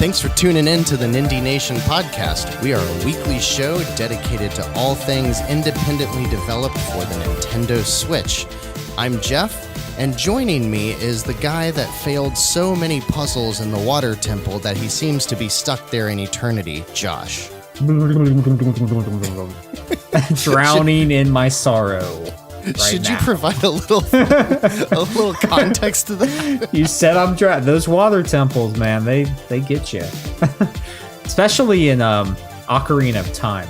Thanks for tuning in to the Nindie Nation podcast. We are a weekly show dedicated to all things independently developed for the Nintendo Switch. I'm Jeff, and joining me is the guy that failed so many puzzles in the water temple that he seems to be stuck there in eternity, Josh. Drowning in my sorrow. Should you provide a little context to that? You said I'm drowning. Those water temples, man, they get you. Especially in Ocarina of Time.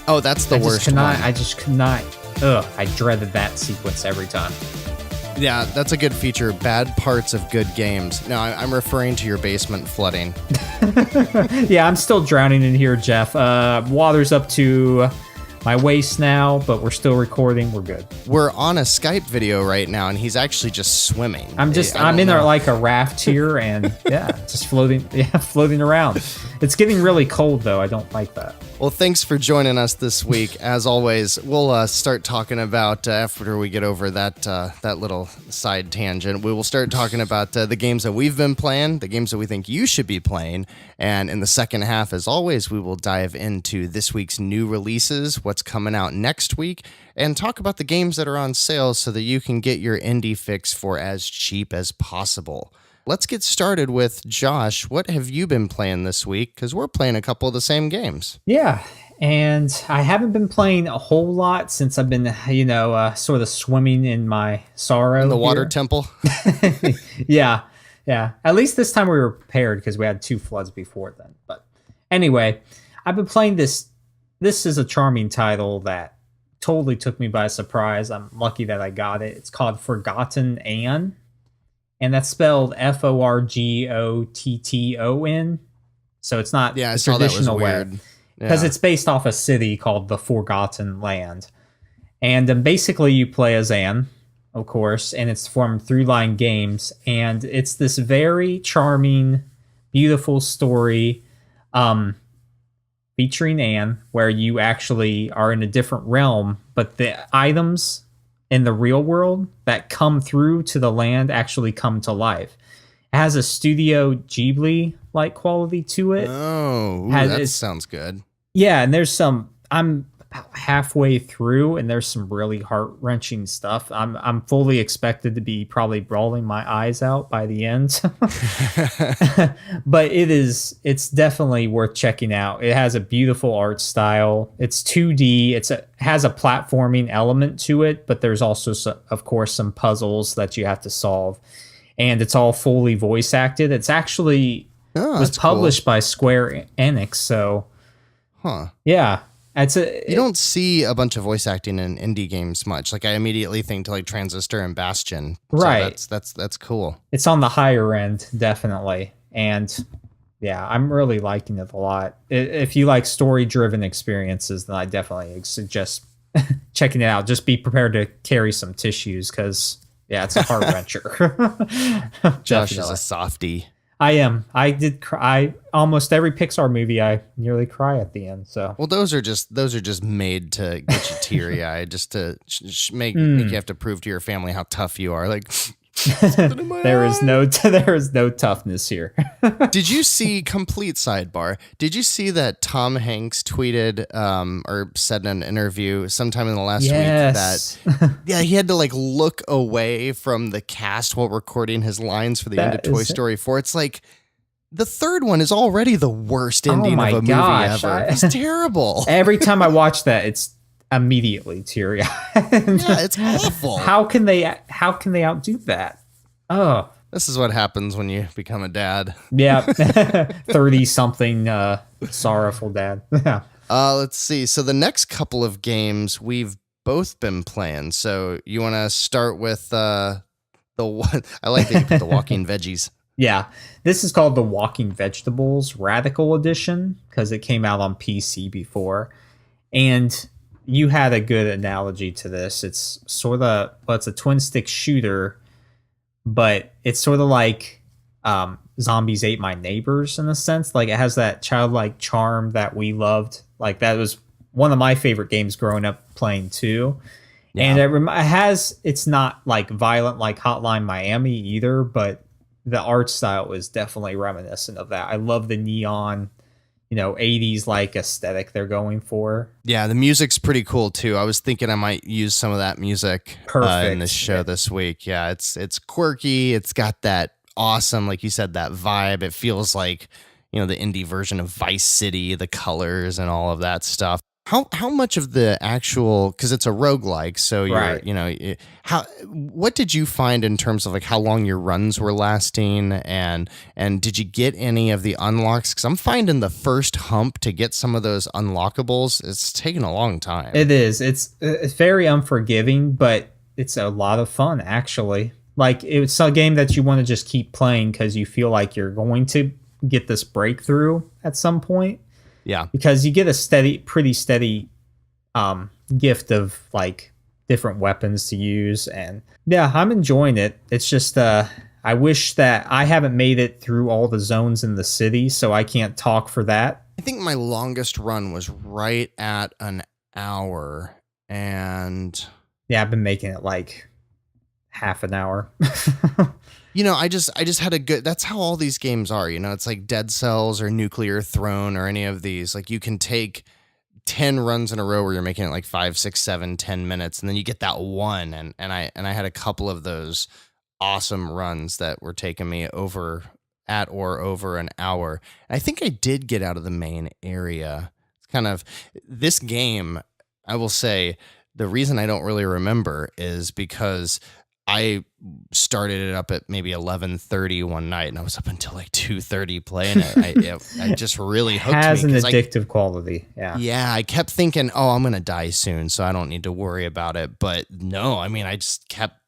Oh, that's the worst one. I just could not. Ugh, I dreaded that sequence every time. Yeah, that's a good feature. Bad parts of good games. No, I'm referring to your basement flooding. Yeah, I'm still drowning in here, Jeff. Water's up to my waist now, but we're still recording. We're good. We're on a Skype video right now, and he's actually just swimming. I'm in there like a raft here, and yeah, just floating around. It's getting really cold, though. I don't like that. Well, thanks for joining us this week. As always, we'll start talking about, after we get over that little side tangent, we will start talking about the games that we've been playing, the games that we think you should be playing, and in the second half, as always, we will dive into this week's new releases, what's coming out next week, and talk about the games that are on sale so that you can get your indie fix for as cheap as possible. Let's get started with Josh. What have you been playing this week? Because we're playing a couple of the same games. Yeah, and I haven't been playing a whole lot since I've been, sort of swimming in my sorrow. In the water temple? Yeah. At least this time we were prepared because we had 2 floods before then. But anyway, I've been playing this. This is a charming title that totally took me by surprise. I'm lucky that I got it. It's called Forgotten Anne. And that's spelled Forgotton. So it's not the traditional way. Because it's based off a city called the Forgotten Land. And basically you play as Anne, of course, and it's from Through Line Games. And it's this very charming, beautiful story featuring Anne, where you actually are in a different realm, but the items in the real world that come through to the land actually come to life. It has a Studio Ghibli-like quality to it. Oh, that sounds good. Yeah, and I'm about halfway through, and there's some really heart-wrenching stuff. I'm fully expected to be probably bawling my eyes out by the end. But it's definitely worth checking out. It has a beautiful art style. It's 2D. It has a platforming element to it, but there's also, of course, some puzzles that you have to solve. And it's all fully voice acted. It's actually was published by Square Enix, so yeah. You don't see a bunch of voice acting in indie games much. Like I immediately think to like Transistor and Bastion. Right. So that's cool. It's on the higher end, definitely. And yeah, I'm really liking it a lot. If you like story-driven experiences, then I definitely suggest checking it out. Just be prepared to carry some tissues because, yeah, it's a heart wrencher. Josh is a softie. I am. I did cry. Almost every Pixar movie, I nearly cry at the end. So, well, those are just made to get you teary eyed, just to make you have to prove to your family how tough you are. Like there is no toughness here. Did you see, complete sidebar? Did you see that Tom Hanks tweeted or said in an interview sometime in the last week that he had to like look away from the cast while recording his lines for the end of Toy Story 4? It's like the third one is already the worst ending of a movie ever. It's terrible. Every time I watch that, it's immediately teary-eyed. Yeah, it's awful. How can they outdo that? Oh, this is what happens when you become a dad. Yeah, 30-something sorrowful dad. Yeah. Let's see. So the next couple of games we've both been playing. So you want to start with the one? I like that you put the Walking Veggies. Yeah, this is called the Walking Vegetables Radical Edition because it came out on PC before, and you had a good analogy to this. It's sort of, it's a twin stick shooter, but it's sort of like Zombies Ate My Neighbors in a sense. Like it has that childlike charm that we loved. Like that was one of my favorite games growing up playing too. Yeah. And it's not like violent like Hotline Miami either, but the art style is definitely reminiscent of that. I love the neon, 80s like aesthetic they're going for. Yeah, the music's pretty cool too. I was thinking I might use some of that music in this Perfect. show this week. Yeah, it's quirky. It's got that awesome, like you said, that vibe. It feels like, the indie version of Vice City, the colors and all of that stuff. How much of the actual, because it's a roguelike, so Right. what did you find in terms of like how long your runs were lasting, and did you get any of the unlocks? Because I'm finding the first hump to get some of those unlockables, it's taking a long time. It is. It's very unforgiving, but it's a lot of fun actually. Like it's a game that you want to just keep playing because you feel like you're going to get this breakthrough at some point. Yeah. Because you get a pretty steady gift of like different weapons to use, and yeah, I'm enjoying it. It's just I wish that I haven't made it through all the zones in the city, so I can't talk for that. I think my longest run was right at an hour, and Yeah, I've been making it like half an hour. I just had a good, that's how all these games are, it's like Dead Cells or Nuclear Throne or any of these. Like you can take 10 runs in a row where you're making it like 5, 6, 7, 10 minutes, and then you get that one. And I had a couple of those awesome runs that were taking me over an hour. I think I did get out of the main area. It's kind of this game, I will say, the reason I don't really remember is because I started it up at maybe 11:30 one night, and I was up until like 2:30 playing it. I just really hooked Has me. an addictive quality. Yeah. Yeah, I kept thinking, oh, I'm going to die soon, so I don't need to worry about it. But no, I mean, I just kept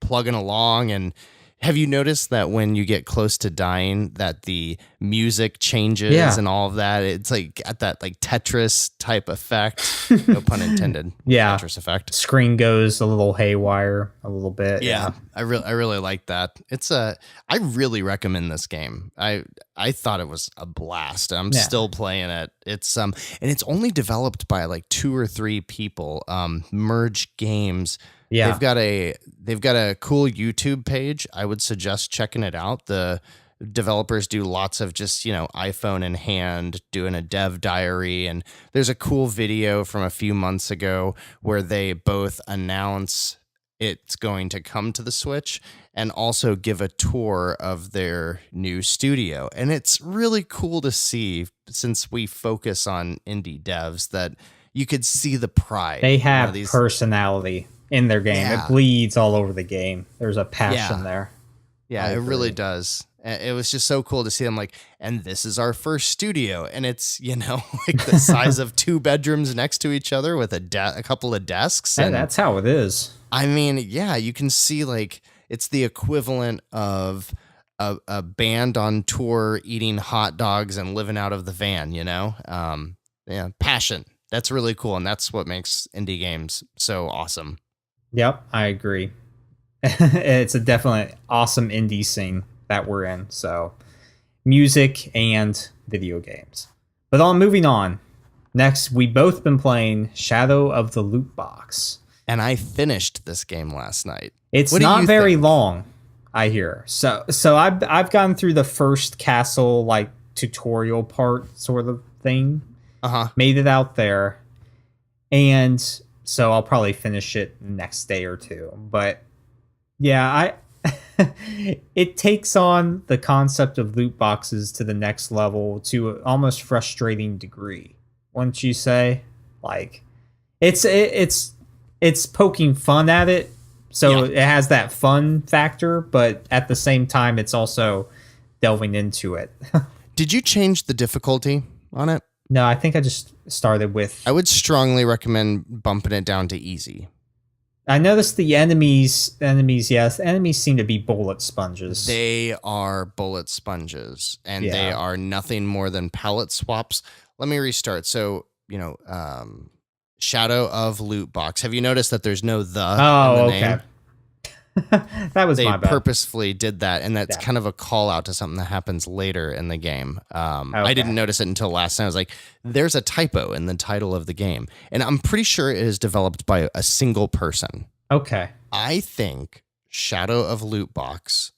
plugging along. And have you noticed that when you get close to dying, that the music changes and all of that? It's like at that like Tetris type effect. No pun intended. Yeah. Tetris effect. Screen goes a little haywire a little bit. Yeah. I really like that. I really recommend this game. I thought it was a blast. I'm still playing it. It's and it's only developed by like 2 or 3 people. Merge Games. Yeah. They've got a cool YouTube page. I would suggest checking it out. The developers do lots of just, iPhone in hand, doing a dev diary. And there's a cool video from a few months ago where they both announce it's going to come to the Switch and also give a tour of their new studio. And it's really cool to see, since we focus on indie devs, that you could see the pride. They have personality in their game. Yeah. It bleeds all over the game. There's a passion there. Yeah, it really does. It was just so cool to see them like, and this is our first studio. And it's, like the size of 2 bedrooms next to each other with a couple of desks. And that's how it is. I mean, yeah, you can see like it's the equivalent of a band on tour eating hot dogs and living out of the van, passion. That's really cool. And that's what makes indie games so awesome. Yep, I agree. It's a definitely awesome indie scene that we're in. So music and video games. But moving on. Next, we both been playing Shadow of the Loot Box. And I finished this game last night. It's not very long, I hear. So I've gone through the first castle like tutorial part sort of thing. Made it out there. And so I'll probably finish it next day or two. But yeah, it takes on the concept of loot boxes to the next level to an almost frustrating degree. Wouldn't you say? Like it's poking fun at it. So it has that fun factor, but at the same time it's also delving into it. Did you change the difficulty on it? No, I think I just started with... I would strongly recommend bumping it down to easy. I noticed the enemies, yes, enemies seem to be bullet sponges. They are bullet sponges, and they are nothing more than palette swaps. Let me restart. So, Shadow of Loot Box. Have you noticed that there's no the in the name? That was my bad. They purposefully did that, and that's kind of a call out to something that happens later in the game. I didn't notice it until last night. I was like, there's a typo in the title of the game, and I'm pretty sure it is developed by a single person. Okay. I think Shadow of Loot Box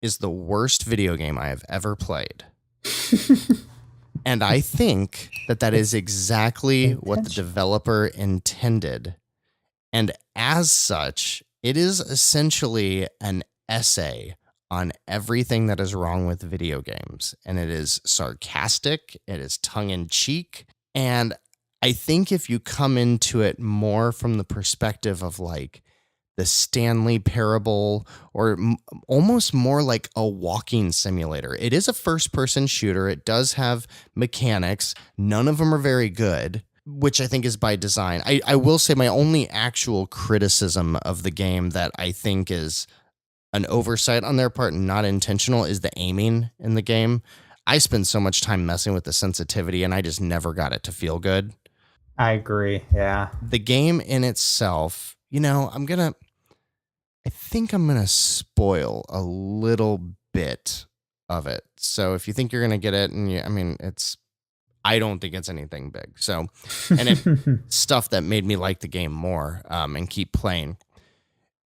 is the worst video game I have ever played. And I think that is exactly what the developer intended. And as such, it is essentially an essay on everything that is wrong with video games. And it is sarcastic, it is tongue-in-cheek. And I think if you come into it more from the perspective of like the Stanley Parable, or almost more like a walking simulator. It is a first-person shooter. It does have mechanics. None of them are very good, which I think is by design. I will say my only actual criticism of the game that I think is an oversight on their part, not intentional, is the aiming in the game. I spend so much time messing with the sensitivity, and I just never got it to feel good. I agree, yeah. The game in itself, I think I'm going to spoil a little bit of it. So if you think you're going to get it, and I don't think it's anything big. So, and it stuff that made me like the game more and keep playing.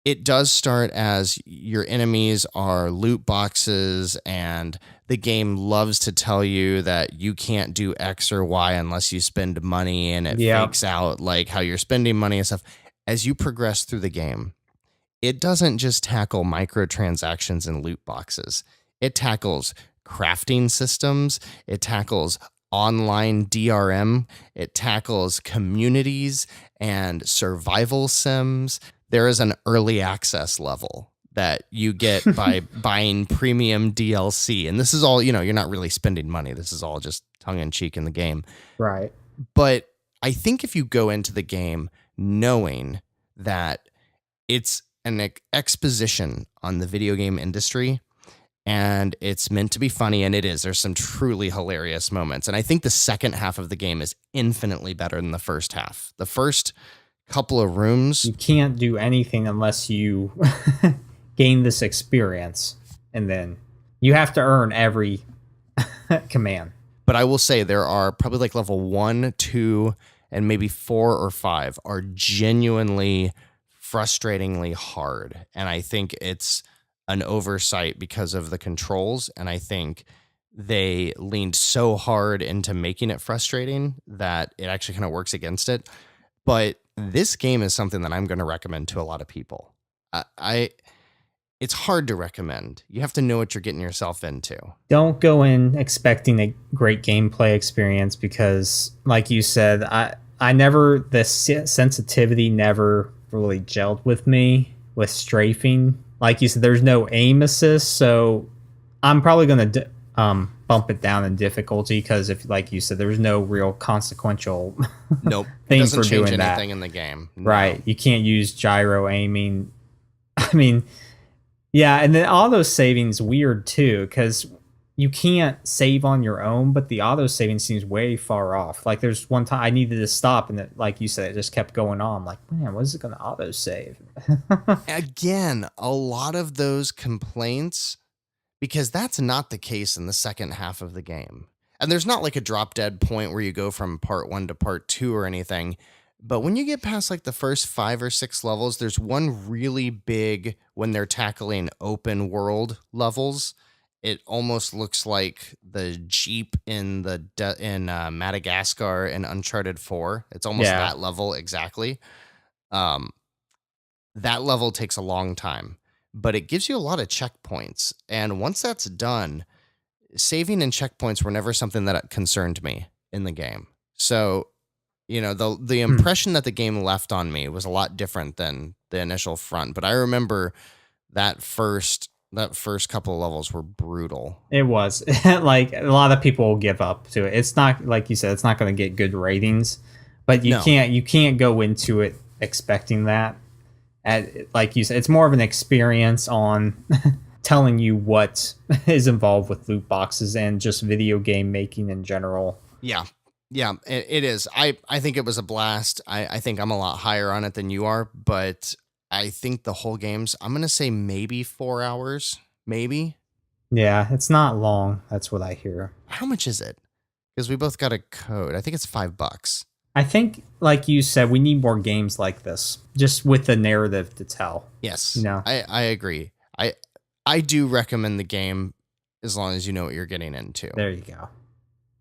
It does start as your enemies are loot boxes, and the game loves to tell you that you can't do X or Y unless you spend money, and it fakes out like how you're spending money and stuff. As you progress through the game, it doesn't just tackle microtransactions and loot boxes. It tackles crafting systems. It tackles online DRM. It tackles communities and survival sims. There is an early access level that you get by buying premium DLC. And this is all, you're not really spending money. This is all just tongue-in-cheek in the game. Right. But I think if you go into the game knowing that it's an exposition on the video game industry, and it's meant to be funny, and it is. There's some truly hilarious moments. And I think the second half of the game is infinitely better than the first half. The first couple of rooms, you can't do anything unless you gain this experience, and then you have to earn every command. But I will say there are probably like level 1, 2, and maybe 4 or 5 are genuinely frustratingly hard. And I think it's an oversight because of the controls. And I think they leaned so hard into making it frustrating that it actually kind of works against it. But this game is something that I'm going to recommend to a lot of people. It's hard to recommend. You have to know what you're getting yourself into. Don't go in expecting a great gameplay experience because, like you said, the sensitivity never really gelled with me with strafing. Like you said, there's no aim assist, so I'm probably going to bump it down in difficulty because, if, like you said, there's no real consequential thing for doing that. Anything in the game, no. Right? You can't use gyro aiming. I mean, yeah, and then auto saving's weird too because you can't save on your own, but the auto saving seems way far off. Like there's one time I needed to stop, and it, like you said, it just kept going on. Like, man, what is it going to auto save? Again, a lot of those complaints, because that's not the case in the second half of the game. And there's not like a drop dead point where you go from part 1 to part 2 or anything. But when you get past like the first 5 or 6 levels, there's one really big, when they're tackling open world levels, it almost looks like the Jeep in Madagascar and Uncharted 4. It's almost that level exactly. That level takes a long time, but it gives you a lot of checkpoints. And once that's done, saving and checkpoints were never something that concerned me in the game. So, the impression that the game left on me was a lot different than the initial front. But I remember that first couple of levels were brutal. It was like a lot of people will give up to it. It's not, like you said, it's not going to get good ratings, but you can't go into it expecting that. Like you said, it's more of an experience on telling you what is involved with loot boxes and just video game making in general. Yeah, it is. I think it was a blast. I think I'm a lot higher on it than you are, but I think the whole game's, I'm going to say maybe 4 hours, maybe. Yeah, it's not long. That's what I hear. How much is it? Because we both got a code. I think it's $5. I think, like you said, we need more games like this, just with the narrative to tell. Yes, I agree. I do recommend the game as long as you know what you're getting into. There you go.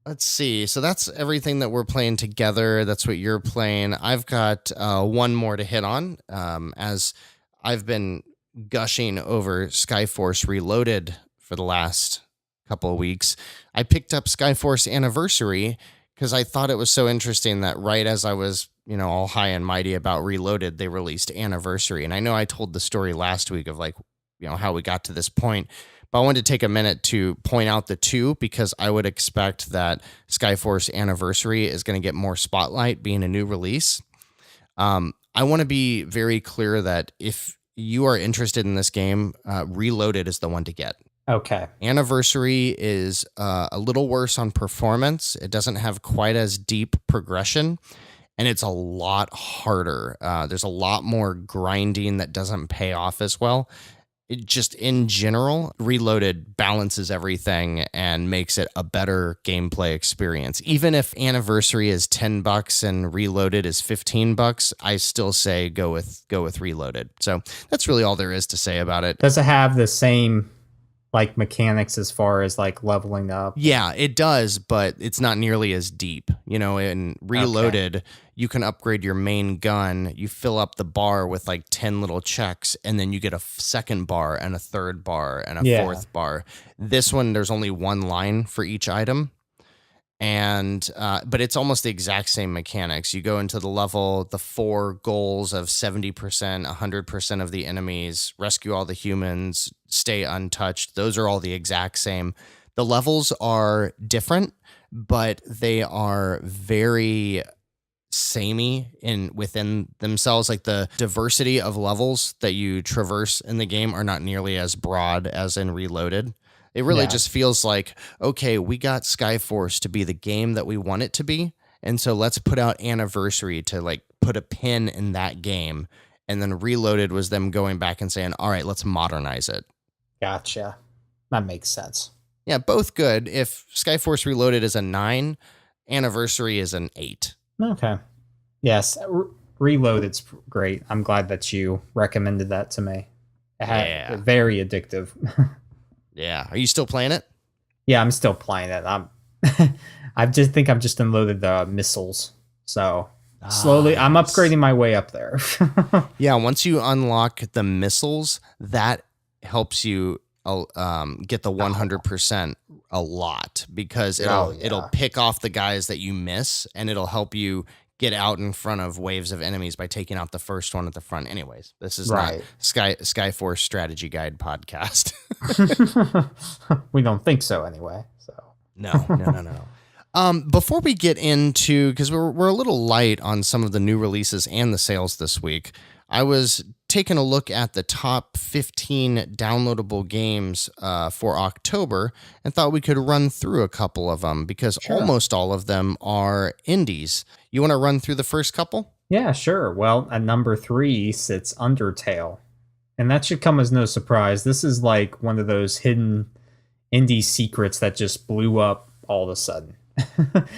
Let's see. So that's everything that we're playing together. That's what you're playing. I've got one more to hit on, as I've been gushing over Skyforce Reloaded for the last couple of weeks. I picked up Skyforce Anniversary because I thought it was so interesting that right as I was, all high and mighty about Reloaded, they released Anniversary. And I know I told the story last week of how we got to this point. But I wanted to take a minute to point out the two because I would expect that Skyforce Anniversary is going to get more spotlight being a new release. I want to be very clear that if you are interested in this game, Reloaded is the one to get. Okay. Anniversary is a little worse on performance. It doesn't have quite as deep progression, and it's a lot harder. There's a lot more grinding that doesn't pay off as well. It just in general, Reloaded balances everything and makes it a better gameplay experience. Even if Anniversary is $10 and Reloaded is $15, I still say go with Reloaded. So that's really all there is to say about it. Does it have the same mechanics as far as leveling up? Yeah, it does, but it's not nearly as deep. In Reloaded, you can upgrade your main gun. You fill up the bar with 10 little checks, and then you get a second bar and a third bar and a fourth bar. This one, there's only one line for each item. And but it's almost the exact same mechanics. You go into the level, the 4 goals of 70%, 100% of the enemies, rescue all the humans, stay untouched. Those are all the exact same. The levels are different, but they are very samey within themselves. The diversity of levels that you traverse in the game are not nearly as broad as in Reloaded. It really just feels like, okay, we got Skyforce to be the game that we want it to be. And so let's put out Anniversary to put a pin in that game. And then Reloaded was them going back and saying, all right, let's modernize it. Gotcha. That makes sense. Yeah, both good. If Skyforce Reloaded is a 9, Anniversary is an 8. Okay. Yes, Reloaded's great. I'm glad that you recommended that to me. Very addictive. Yeah. Are you still playing it? Yeah, I'm still playing it. I just think I've just unloaded the missiles. So slowly, I'm upgrading my way up there. Yeah, once you unlock the missiles, that helps you get the 100% a lot because it'll pick off the guys that you miss, and it'll help you get out in front of waves of enemies by taking out the first one at the front. Anyways, this is not Skyforce Strategy Guide podcast. We don't think so anyway. So no. Before we get into, because we're a little light on some of the new releases and the sales this week, I was taking a look at the top 15 downloadable games for October and thought we could run through a couple of them because almost all of them are indies. You want to run through the first couple? Yeah, sure. Well, at number 3 sits Undertale. And that should come as no surprise. This is one of those hidden indie secrets that just blew up all of a sudden.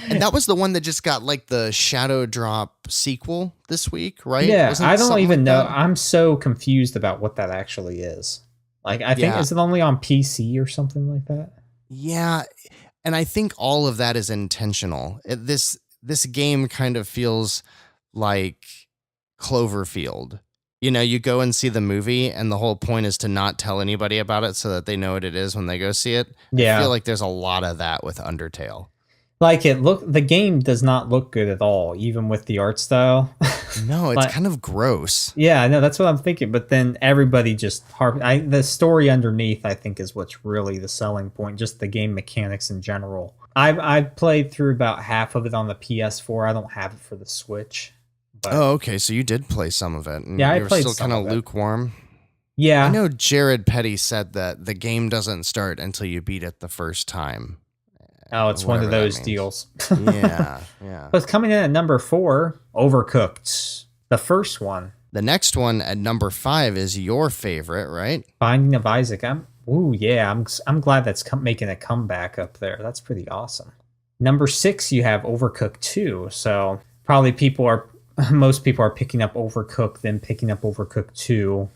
And that was the one that just got the Shadow Drop sequel this week, right? Yeah, I don't even know. I'm so confused about what that actually is. I think, is it only on PC or something like that? Yeah, and I think all of that is intentional. This game kind of feels like Cloverfield. You go and see the movie, and the whole point is to not tell anybody about it so that they know what it is when they go see it. Yeah. I feel like there's a lot of that with Undertale. The game does not look good at all, even with the art style. No, it's kind of gross. Yeah, I know, that's what I'm thinking. But then everybody just the story underneath, I think, is what's really the selling point. Just the game mechanics in general. I've played through about half of it on the PS4. I don't have it for the Switch. But okay, so you did play some of it. And yeah, I were played still some kind of of it. lukewarm. Yeah, I know Jared Petty said that the game doesn't start until you beat it the first time. Oh, it's one of those deals. Yeah. But coming in at number 4, Overcooked, the first one. The next one at number 5 is your favorite, right? Binding of Isaac. I'm glad that's making a comeback up there. That's pretty awesome. Number 6, you have Overcooked 2. So probably most people are picking up Overcooked, then picking up Overcooked 2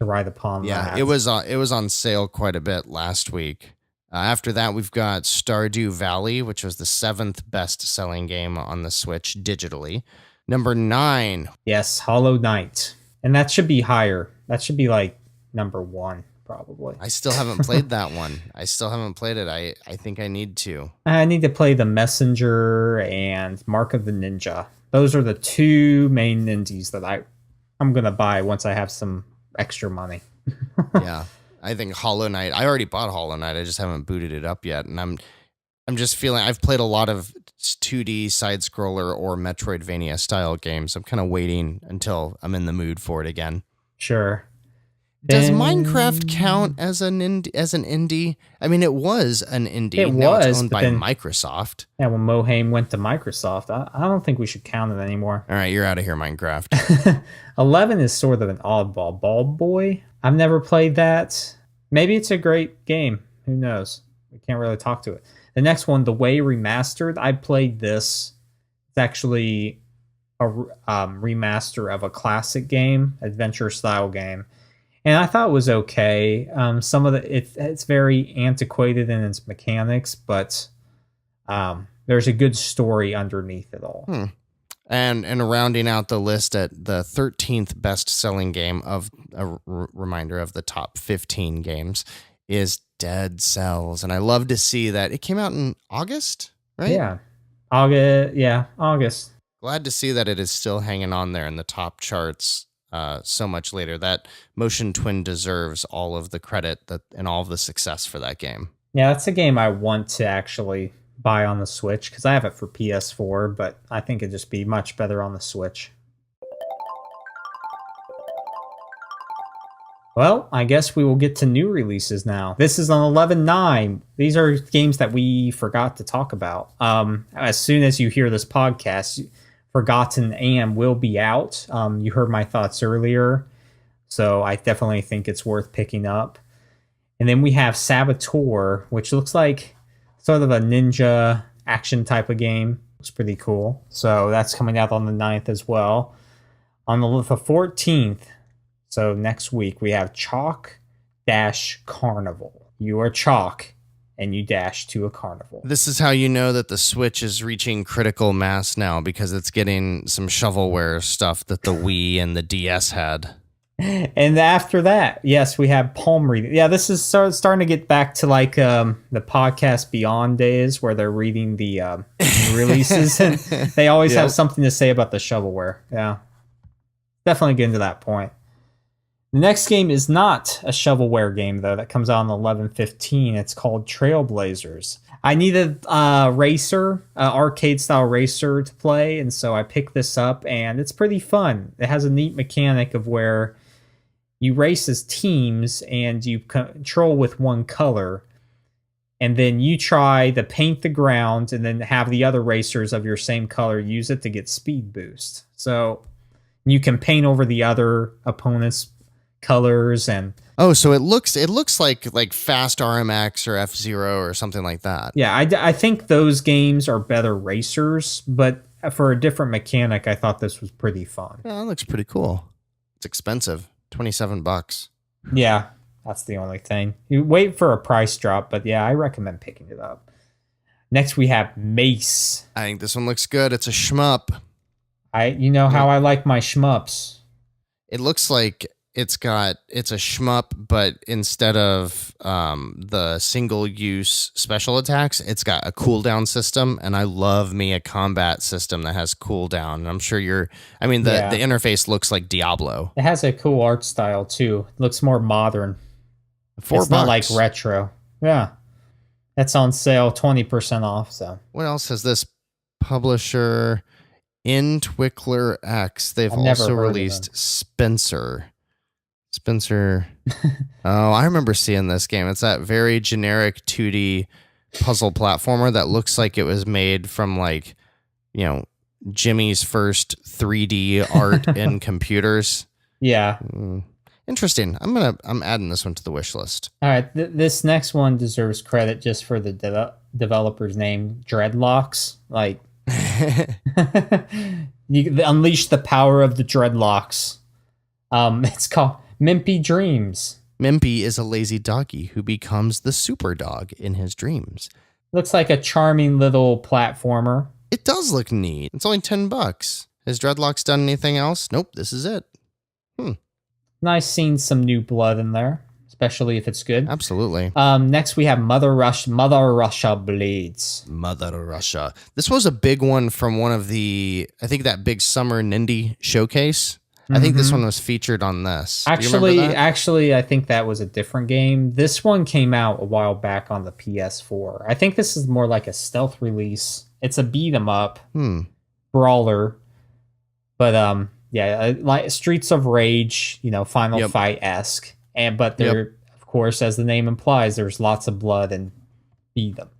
to ride upon Yeah, that. it was on sale quite a bit last week. After that, we've got Stardew Valley, which was the 7th best-selling game on the Switch digitally. Number 9. Yes, Hollow Knight. And that should be higher. That should be like number 1, probably. I still haven't played that one. I still haven't played it. I think I need to. I need to play The Messenger and Mark of the Ninja. Those are the 2 main Nindies that I'm going to buy once I have some extra money. Yeah. I think Hollow Knight. I already bought Hollow Knight. I just haven't booted it up yet, and I'm just feeling I've played a lot of 2D side scroller or Metroidvania style games. I'm kind of waiting until I'm in the mood for it again. Sure. Does Minecraft count as an indie? I mean, it was an indie. It now was it's owned by then, Microsoft. Yeah, when Mohame went to Microsoft, I don't think we should count it anymore. All right, you're out of here, Minecraft. 11 is sort of an oddball. Bald Boy. I've never played that. Maybe it's a great game. Who knows? We can't really talk to it. The next one, The Way Remastered. I played this. It's actually a remaster of a classic game, adventure style game, and I thought it was okay. Some of it's very antiquated in its mechanics, but there's a good story underneath it all. And rounding out the list at the 13th best-selling game of a reminder of the top 15 games is Dead Cells. And I love to see that it came out in August, right? Yeah. August. Glad to see that it is still hanging on there in the top charts so much later. That Motion Twin deserves all of the credit and all of the success for that game. Yeah, that's a game I want to actually buy on the Switch because I have it for PS4, but I think it'd just be much better on the Switch. Well, I guess we will get to new releases now. This is on 11.9. These are games that we forgot to talk about. As soon as you hear this podcast, Forgotten Am will be out. You heard my thoughts earlier, so I definitely think it's worth picking up. And then we have Saboteur, which looks like sort of a ninja action type of game. Looks pretty cool. So that's coming out on the 9th as well. On the 14th, so next week, we have Chalk Dash Carnival. You are Chalk, and you dash to a carnival. This is how you know that the Switch is reaching critical mass now, because it's getting some shovelware stuff that the Wii and the DS had. And after that, yes, we have palm reading. Yeah, this is starting to get back to like the podcast Beyond days where they're reading the releases. And they always have something to say about the shovelware. Yeah, definitely getting to that point. The next game is not a shovelware game, though. That comes out on 11/15. It's called Trailblazers. I needed a racer, arcade-style racer to play, and so I picked this up, and it's pretty fun. It has a neat mechanic of where you race as teams, and you control with one color, and then you try to paint the ground, and then have the other racers of your same color use it to get speed boost. So you can paint over the other opponent's colors and so it looks like Fast RMX or F-Zero or something like that. Yeah, I think those games are better racers, but for a different mechanic, I thought this was pretty fun. Yeah, that looks pretty cool. It's expensive, $27. Yeah, that's the only thing. You wait for a price drop, but yeah, I recommend picking it up. Next, we have Mace. I think this one looks good. It's a shmup. You know how I like my shmups. It looks like it's a shmup, but instead of the single-use special attacks, it's got a cooldown system, and I love me a combat system that has cooldown. And I'm sure the interface looks like Diablo. It has a cool art style, too. It looks more modern. $4. It's not like retro. Yeah. It's on sale, 20% off, so. What else has this publisher? Intwickler X. They've also released Spencer. Oh, I remember seeing this game. It's that very generic 2D puzzle platformer that looks like it was made from Jimmy's first 3D art in computers. Yeah. Interesting. I'm adding this one to the wish list. All right. This next one deserves credit just for the developer's name, Dreadlocks. You unleash the power of the Dreadlocks. It's called Mimpy Dreams. Mimpy is a lazy doggy who becomes the super dog in his dreams. Looks like a charming little platformer. It does look neat. It's only $10. Has Dreadlocks done anything else? Nope, this is it. Nice seeing some new blood in there, especially if it's good. Absolutely. Next we have Mother Russia Blades. Mother Russia. This was a big one from one of the, I think that big summer Nindie showcase. I think this one was featured on this. Actually, I think that was a different game. This one came out a while back on the PS4. I think this is more like a stealth release. It's a beat 'em up brawler, but yeah, like Streets of Rage, Final Fight-esque, but there, of course, as the name implies, there's lots of blood and beating up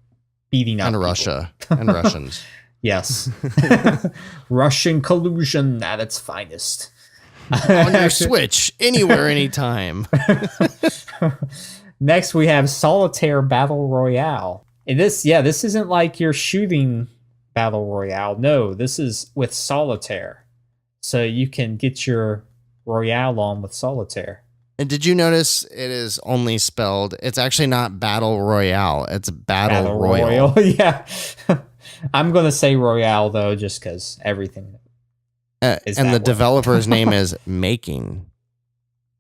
and people. Russia and Russians. Yes, Russian collusion at its finest. On your Switch, anywhere, anytime. Next, we have Solitaire Battle Royale. And this isn't like your shooting Battle Royale. No, this is with Solitaire. So you can get your Royale on with Solitaire. And did you notice it is only spelled, it's actually not Battle Royale, it's Battle Royal. Yeah. I'm going to say Royale, though, just because everything is and the way. developer's name is Making.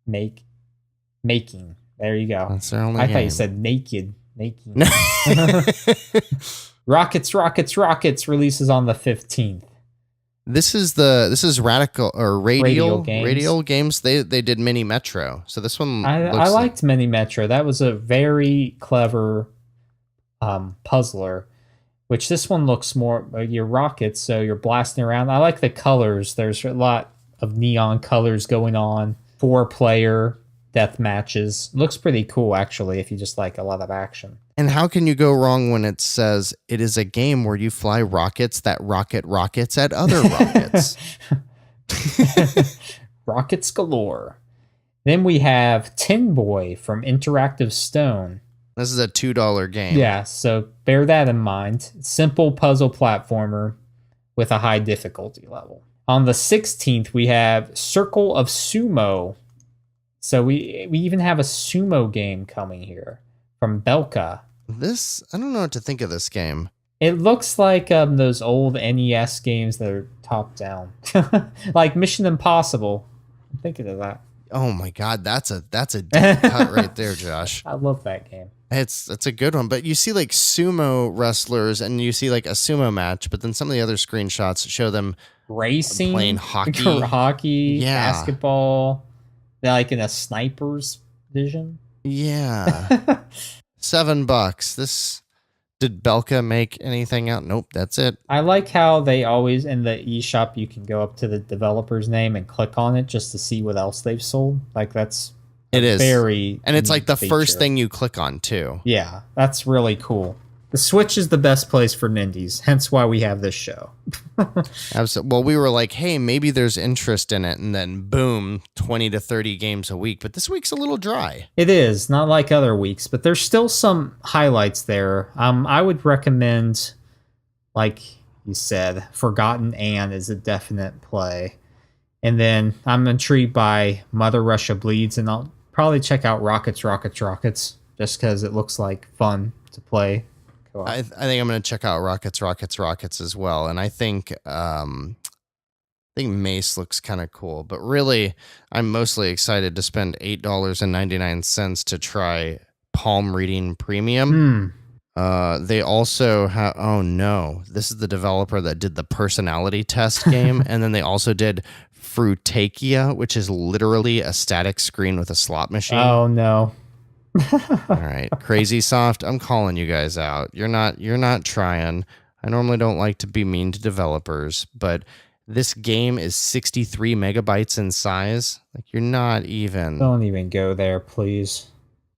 Making. There you go. That's their only I game. thought you said naked. Rockets releases on the 15th. This is Radical or Radial Games. Games. They did Mini Metro. So this one I liked Mini Metro. That was a very clever puzzler. Which this one looks more your rockets, so you're blasting around. I like the colors. There's a lot of neon colors going on. 4-player death matches. Looks pretty cool, actually, if you just like a lot of action. And how can you go wrong when it says it is a game where you fly rockets that rocket rockets at other rockets? Rockets galore. Then we have Tin Boy from Interactive Stone. This is a $2 game. Yeah, so bear that in mind. Simple puzzle platformer with a high difficulty level. On the 16th, we have Circle of Sumo. So we even have a sumo game coming here from Belka. This, I don't know what to think of this game. It looks like those old NES games that are top down. Like Mission Impossible. I'm thinking of that. Oh my God, that's a deep cut right there, Josh. I love that game. It's a good one, but you see like sumo wrestlers and you see like a sumo match, but then some of the other screenshots show them racing, playing hockey, basketball, they're like in a sniper's vision. Yeah. $7. This, did Belka make anything out? Nope, that's it. I like how they always in the eShop you can go up to the developer's name and click on it just to see what else they've sold. Like that's it is very and it's like the feature. First thing you click on too. Yeah, that's really cool. The Switch is the best place for Nindies, hence why we have this show. Absolutely. Well, we were like, hey, maybe there's interest in it, and then boom, 20 to 30 games a week. But this week's a little dry. It is, not like other weeks, but there's still some highlights there. I would recommend, like you said, Forgotten Anne is a definite play. And then I'm intrigued by Mother Russia Bleeds, and I'll probably check out Rockets, just because it looks like fun to play. I think I'm going to check out Rockets as well. And I think Mace looks kind of cool. But really, I'm mostly excited to spend $8.99 to try Palm Reading Premium. They also have... Oh, no. This is the developer that did the personality test game. And then they also did Fruitakia, which is literally a static screen with a slot machine. Oh, no. All right, Crazy Soft, I'm calling you guys out. You're not trying. I normally don't like to be mean to developers, but this game is 63 megabytes in size. Like, you're not even... Don't even go there, please.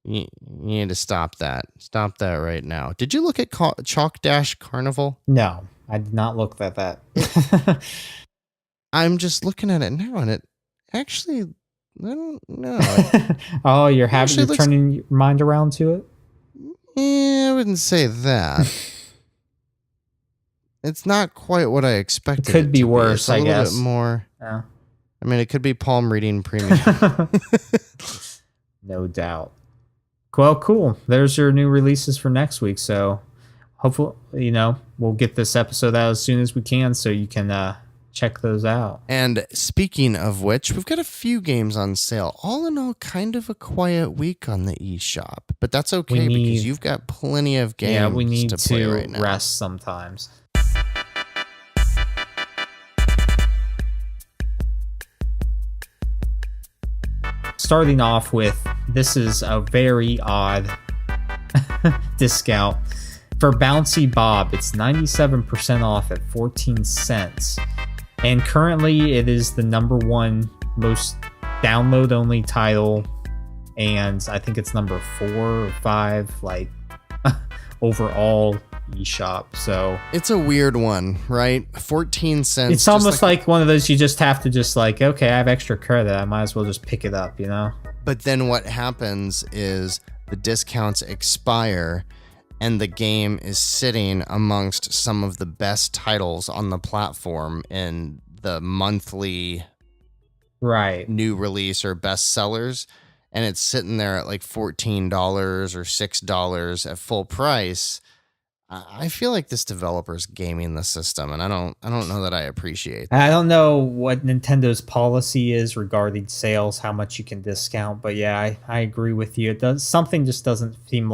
You need to stop that. Stop that right now. Did you look at Chalk Dash Carnival? No, I did not look at that. I'm just looking at it now, and it actually... I don't know. Oh, you're turning your mind around to it? Yeah, I wouldn't say that. It's not quite what I expected. It could be worse, I guess. I A guess. little bit more. Yeah. I mean, it could be palm reading premium. No doubt. Well, cool. There's your new releases for next week. So hopefully, we'll get this episode out as soon as we can so you can check those out. And speaking of which, we've got a few games on sale. All in all, kind of a quiet week on the eShop. But that's okay because you've got plenty of games we need to play right now. Rest sometimes. Starting off with, this is a very odd discount. For Bouncy Bob, it's 97% off at 14 cents. And currently it is the number one most download-only title. And I think it's number 4 or 5, like, overall eShop. So it's a weird one, right? 14 cents. It's almost like one of those you just have to just like, okay, I have extra credit, I might as well just pick it up, But then what happens is the discounts expire and the game is sitting amongst some of the best titles on the platform in the monthly new release or best sellers, and it's sitting there at like $14 or $6 at full price. I feel like this developer's gaming the system, and I don't know that I appreciate that. I don't know what Nintendo's policy is regarding sales, how much you can discount, but yeah, I agree with you. Something just doesn't seem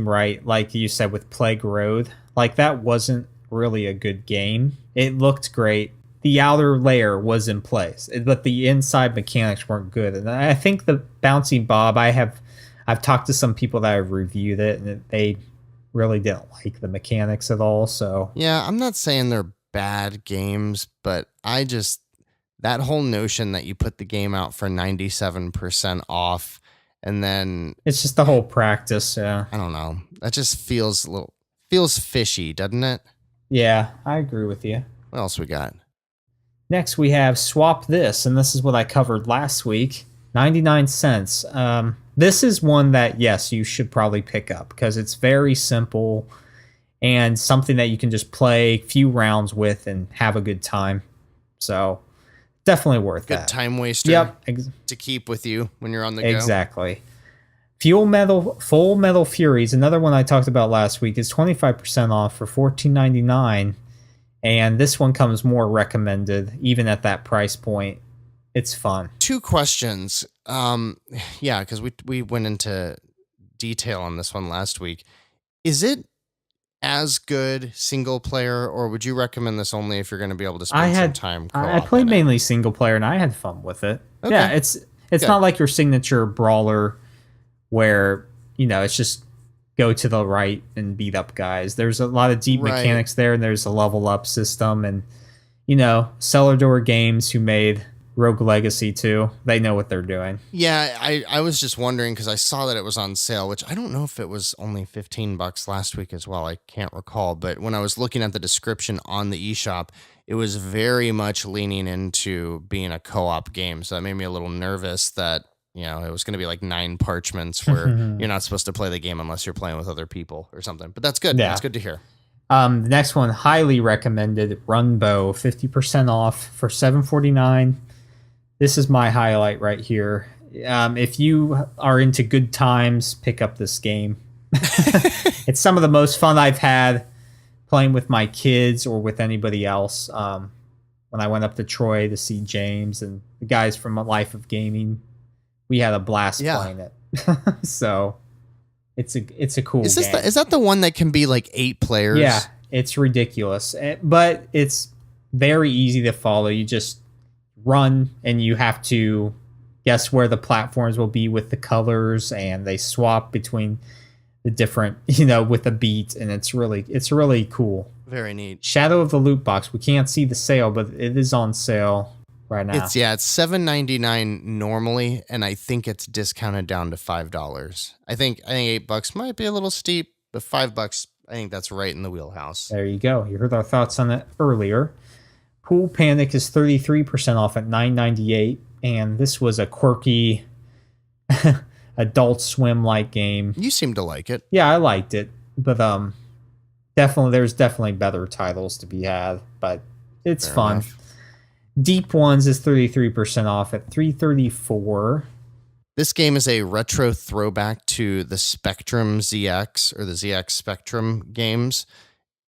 right. Like you said with Plague Road, like that wasn't really a good game. It looked great. The outer layer was in place, but the inside mechanics weren't good. And I think the Bouncy Bob, I've talked to some people that have reviewed it, and they really didn't like the mechanics at all. So yeah, I'm not saying they're bad games, but that whole notion that you put the game out for 97% off and then it's just the whole practice. Yeah, I don't know. That just feels fishy, doesn't it? Yeah, I agree with you. What else we got? Next, we have Swap This, and this is what I covered last week. 99 cents. This is one that, yes, you should probably pick up because it's very simple and something that you can just play a few rounds with and have a good time. So definitely worth that. Good time waster to keep with you when you're on the go. Exactly. Full Metal Furies, another one I talked about last week, is 25% off for $14.99. And this one comes more recommended, even at that price point. It's fun. 2 questions. Yeah, because we went into detail on this one last week. Is it as good single player, or would you recommend this only if you're going to be able to spend some time co-op? I played mainly single player, and I had fun with it. Okay. Yeah, it's not like your signature brawler where, it's just go to the right and beat up guys. There's a lot of deep mechanics there, and there's a level up system. And, Cellar Door Games, who made Rogue Legacy 2, they know what they're doing. Yeah, I was just wondering because I saw that it was on sale, which I don't know if it was only $15 last week as well. I can't recall. But when I was looking at the description on the eShop, it was very much leaning into being a co-op game. So that made me a little nervous that, it was going to be like 9 parchments where you're not supposed to play the game unless you're playing with other people or something. But that's good. Yeah. That's good to hear. The next one, highly recommended, Runbow, 50% off for $7.49. This is my highlight right here. If you are into good times, pick up this game. It's some of the most fun I've had playing with my kids or with anybody else. When I went up to Troy to see James and the guys from Life of Gaming, we had a blast playing it. So it's a cool game. Is that the one that can be like 8 players? Yeah, it's ridiculous. But it's very easy to follow. You just run and you have to guess where the platforms will be with the colors, and they swap between the different, with a beat, and it's really cool. Very neat. Shadow of the Loot Box. We can't see the sale, but it is on sale right now. It's $7.99 normally, and I think it's discounted down to $5. I think $8 might be a little steep, but $5, I think that's right in the wheelhouse. There you go. You heard our thoughts on it earlier. Pool Panic is 33% off at $9.98, and this was a quirky Adult Swim-like game. You seem to like it. Yeah, I liked it, but there's definitely better titles to be had, but it's fun. Enough. Deep Ones is 33% off at $334. This game is a retro throwback to the Spectrum ZX or the ZX Spectrum games.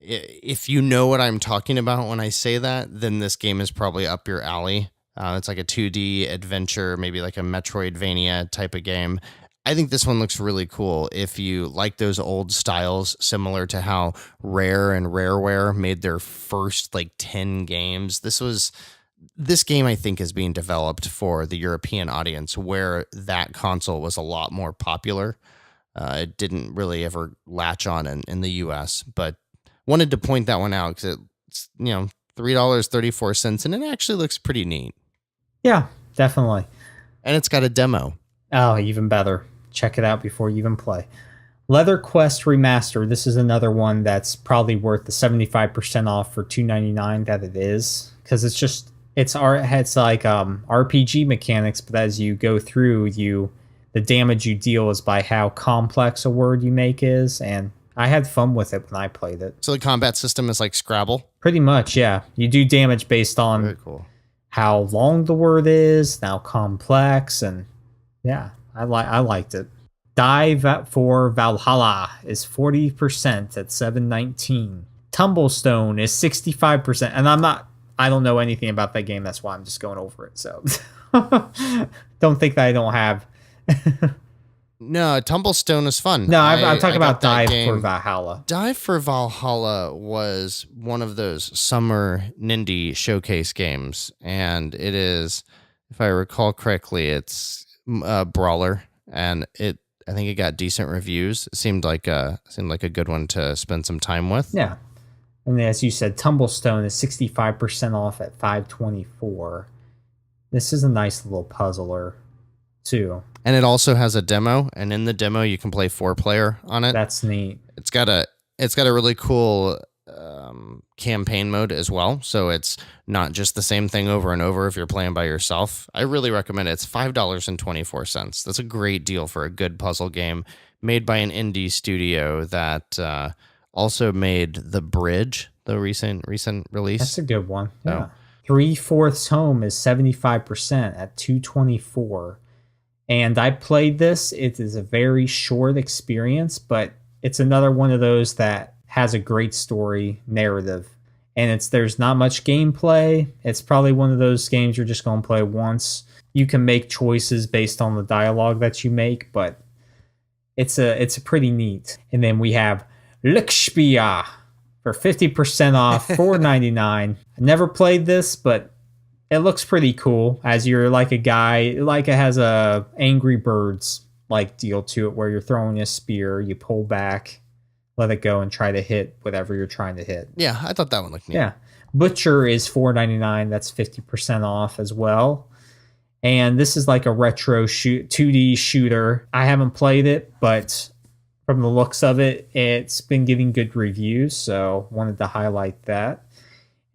If you know what I'm talking about when I say that, then this game is probably up your alley. It's like a 2D adventure, maybe like a Metroidvania type of game. I think this one looks really cool. If you like those old styles, similar to how Rare and Rareware made their first like 10 games, this game I think is being developed for the European audience, where that console was a lot more popular. It didn't really ever latch on in the US, but wanted to point that one out because it's, $3.34, and it actually looks pretty neat. Yeah, definitely. And it's got a demo. Oh, even better. Check it out before you even play. Leather Quest Remastered. This is another one that's probably worth the 75% off for $2.99 that it is, because it's like RPG mechanics, but as you go through, the damage you deal is by how complex a word you make is, and I had fun with it when I played it. So the combat system is like Scrabble? Pretty much, yeah. You do damage based on Very cool. how long the word is, how complex, and yeah, I liked it. Dive for Valhalla is 40% at $7.19. Tumblestone is 65%, and I don't know anything about that game, that's why I'm just going over it, so don't think that I don't have. No, Tumblestone is fun. No, I'm talking about Dive for Valhalla. Dive for Valhalla was one of those summer Nindie showcase games, and it is, if I recall correctly, it's a brawler, and I think it got decent reviews. It seemed like a good one to spend some time with. Yeah, and as you said, Tumblestone is 65% off at $5.24. This is a nice little puzzler, too. And it also has a demo, and in the demo you can play 4-player on it. That's neat. It's got a really cool campaign mode as well, so it's not just the same thing over and over if you're playing by yourself. I really recommend it. It's $5.24. That's a great deal for a good puzzle game made by an indie studio that also made The Bridge, the recent release. That's a good one. Yeah. 3/4 Home is 75% at $2.24. And I played this. It is a very short experience, but it's another one of those that has a great story narrative. And there's not much gameplay. It's probably one of those games you're just going to play once. You can make choices based on the dialogue that you make, but it's a pretty neat. And then we have Lickspia for 50% off, $4.99. I never played this, but it looks pretty cool, as you're like a guy, like it has a Angry Birds like deal to it, where you're throwing a spear, you pull back, let it go, and try to hit whatever you're trying to hit. Yeah, I thought that one looked neat. Yeah. Butcher is $4.99. That's 50% off as well. And this is like a retro 2D shooter. I haven't played it, but from the looks of it, it's been getting good reviews, so wanted to highlight that.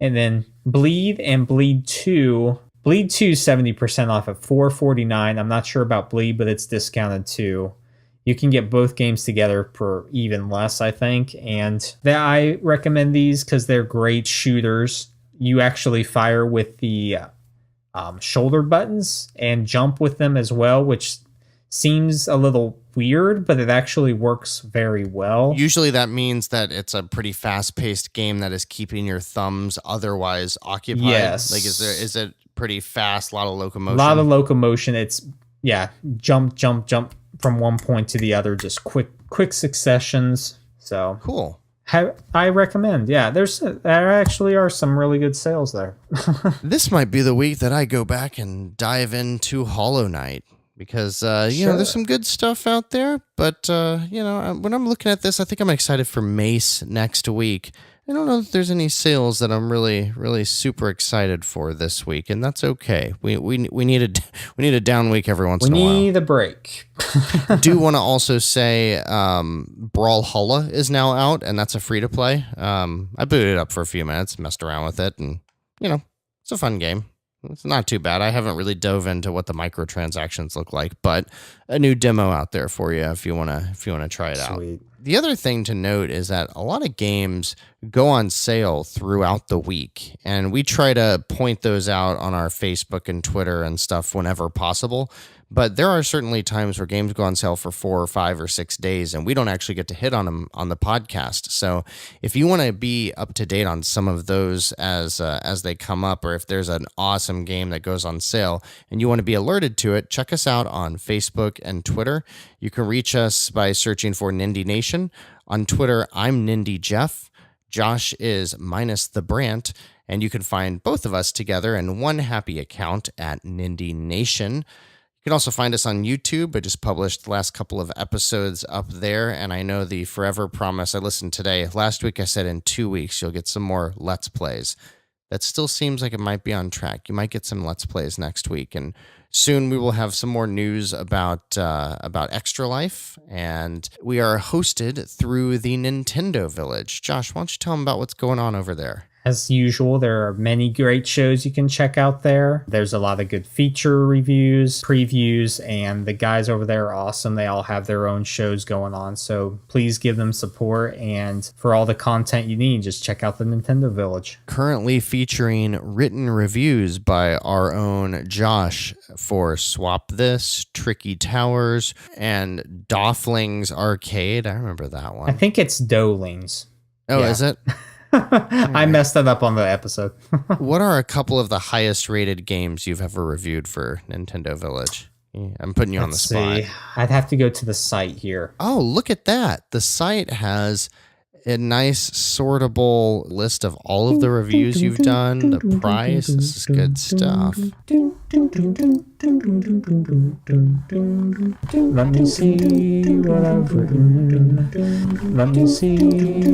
And then Bleed and Bleed 2. Bleed 2 is 70% off at $4.49. I'm not sure about Bleed, but it's discounted too. You can get both games together for even less, I think. And I recommend these because they're great shooters. You actually fire with the shoulder buttons and jump with them as well, which seems a little weird, but it actually works very well. Usually that means that it's a pretty fast-paced game that is keeping your thumbs otherwise occupied. Yes. Like, is it pretty fast? A lot of locomotion? A lot of locomotion. It's, jump from one point to the other, just quick successions. So cool. I recommend. Yeah, there actually are some really good sales there. This might be the week that I go back and dive into Hollow Knight. Because, there's some good stuff out there. But, when I'm looking at this, I think I'm excited for Mace next week. I don't know if there's any sales that I'm really, really super excited for this week. And that's okay. We need a down week every once in a while. We need a break. Do want to also say Brawlhalla is now out, and that's a free-to-play. I booted it up for a few minutes, messed around with it, and, it's a fun game. It's not too bad. I haven't really dove into what the microtransactions look like, but a new demo out there for you if you wanna try it out. The other thing to note is that a lot of games go on sale throughout the week, and we try to point those out on our Facebook and Twitter and stuff whenever possible. But there are certainly times where games go on sale for 4 or 5 or 6 days, and we don't actually get to hit on them on the podcast. So if you want to be up to date on some of those as they come up, or if there's an awesome game that goes on sale and you want to be alerted to it, check us out on Facebook and Twitter. You can reach us by searching for Nindie Nation. On Twitter, I'm Nindie Jeff. Josh is minus the Brant, and you can find both of us together in one happy account at Nindie Nation. You can also find us on YouTube. I just published the last couple of episodes up there, and I know the forever promise I listened today. Last week I said in 2 weeks you'll get some more Let's Plays. That still seems like it might be on track. You might get some Let's Plays next week, and soon we will have some more news about Extra Life, and we are hosted through the Nintendo Village. Josh, why don't you tell them about what's going on over there? As usual, there are many great shows you can check out there. There's a lot of good feature reviews, previews, and the guys over there are awesome. They all have their own shows going on, so please give them support. And for all the content you need, just check out the Nintendo Village. Currently featuring written reviews by our own Josh for Swap This, Tricky Towers, and Doffling's Arcade. I remember that one. I think it's Dolings. Oh, yeah. Is it? I messed that up on the episode. What are a couple of the highest rated games you've ever reviewed for Nintendo Village? I'm putting you on the spot. See. I'd have to go to the site here. Oh, look at that. The site has a nice sortable list of all of the reviews you've done, the price. This is good stuff. Let me see what I've written. Let me see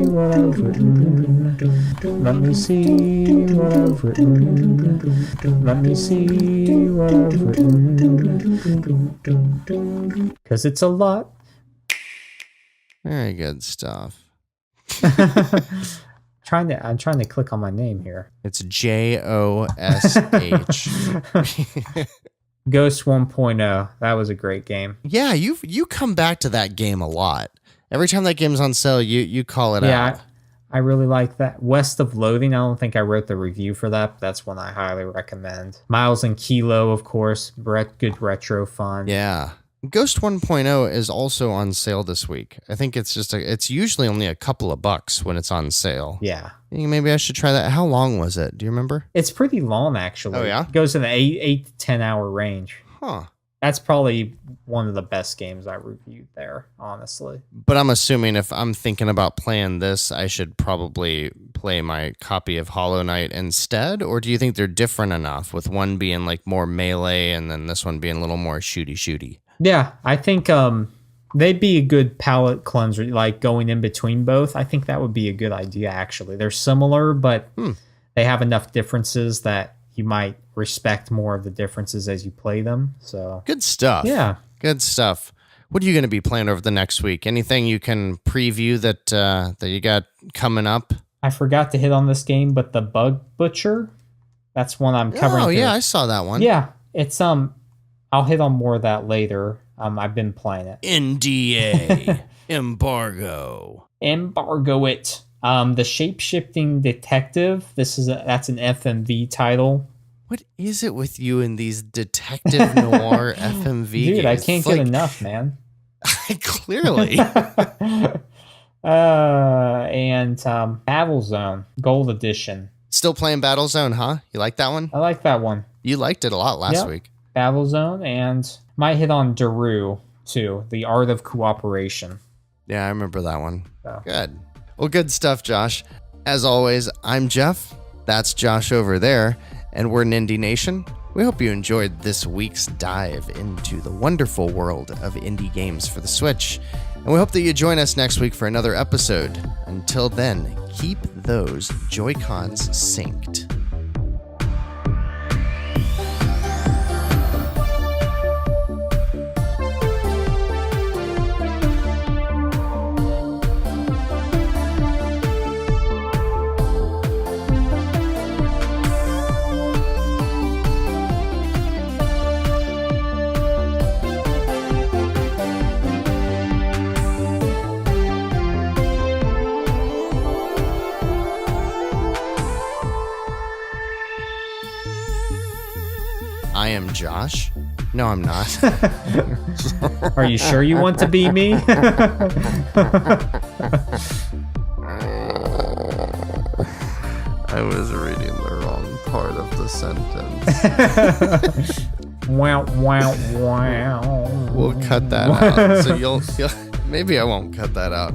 what I've written. Let me see what I've written. Let me see what I've written. Because it's a lot. Very good stuff. I'm trying to click on my name here. It's Josh. Ghost 1.0. That was a great game. Yeah, you come back to that game a lot. Every time that game's on sale, you call it out. Yeah, I really like that. West of Loathing. I don't think I wrote the review for that, but that's one I highly recommend. Miles and Kilo, of course. Good retro fun. Yeah. Ghost 1.0 is also on sale this week. I think it's usually only a couple of bucks when it's on sale. Yeah. Maybe I should try that. How long was it? Do you remember? It's pretty long, actually. Oh, yeah? It goes in the 8 to 10 hour range. Huh. That's probably one of the best games I reviewed there, honestly. But I'm assuming if I'm thinking about playing this, I should probably play my copy of Hollow Knight instead? Or do you think they're different enough, with one being like more melee and then this one being a little more shooty? Yeah, I think they'd be a good palate cleanser, like going in between both. I think that would be a good idea, actually. They're similar, but they have enough differences that you might respect more of the differences as you play them. So good stuff. Yeah. Good stuff. What are you going to be playing over the next week? Anything you can preview that you got coming up? I forgot to hit on this game, but the Bug Butcher, that's one I'm covering. Oh, yeah, I saw that one. Yeah, it's I'll hit on more of that later. I've been playing it. NDA. Embargo it. The Shape-Shifting Detective. That's an FMV title. What is it with you in these detective noir FMV games? Dude, I can't get enough, man. Clearly. And Battlezone Gold Edition. Still playing Battlezone, huh? You like that one? I like that one. You liked it a lot last week. Battlezone, and might hit on Daru too, The Art of Cooperation. Yeah, I remember that one. So. Good. Well, good stuff, Josh. As always, I'm Jeff. That's Josh over there, and we're Nindie Nation. We hope you enjoyed this week's dive into the wonderful world of indie games for the Switch, and we hope that you join us next week for another episode. Until then, keep those Joy-Cons synced. Josh? No, I'm not. Are you sure you want to be me? I was reading the wrong part of the sentence. Wow, wow, wow. We'll cut that out. So you'll maybe I won't cut that out.